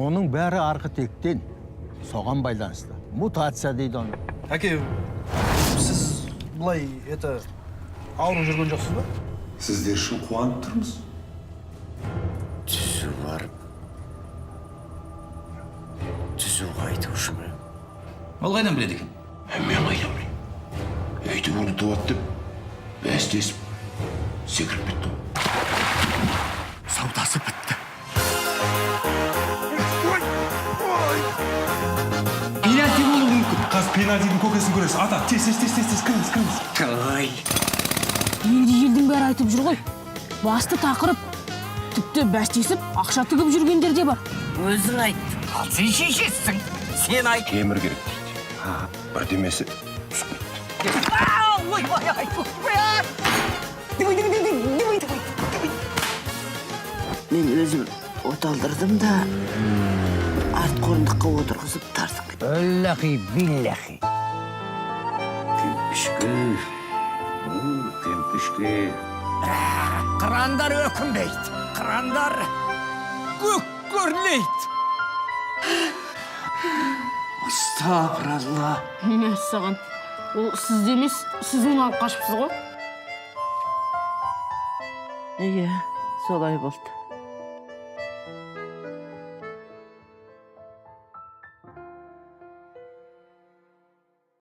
Оның бәрі арқы тектен. Соған байланысты. Мутация дейді оны. Әке, сіз бұлай, ауру жүрген жоқсыз ба? Сіздер үшін қуанып тұрмыз. Түзу барып, түзу қайтушы ма? Ол қайдан біледі екен? Мен қайдан білейін. Өйтіп ұры туады деп, бәстесіп, секіріп бітті. Саудасы бітті. Пенальти болуы мүмкін. Қазір пенальтидің көкесін көресіз. Ата, тез, кіріңіз. Тағай. Енді елдің бәрі айтып жүр ғой. Басты тақырып, тіпті бәстесіп, ақша тігіп жүргендер де бар. Өзің айт. Ал сен шешесің. Сен айт. Темір керек дейді. Бір демесі түсіп кетті. Мен өзім оталдырдым да арт қорындыққа отырғызып тартып кетті. Өлләхи, билләхи. Кемпішке. Қырандар өкінбейді. Қырандар көккөрлейді. Астағфиралла. Мәссаған, ол сізде емес, сіз оны алып қашыпсыз ғой? Иә, солай болды.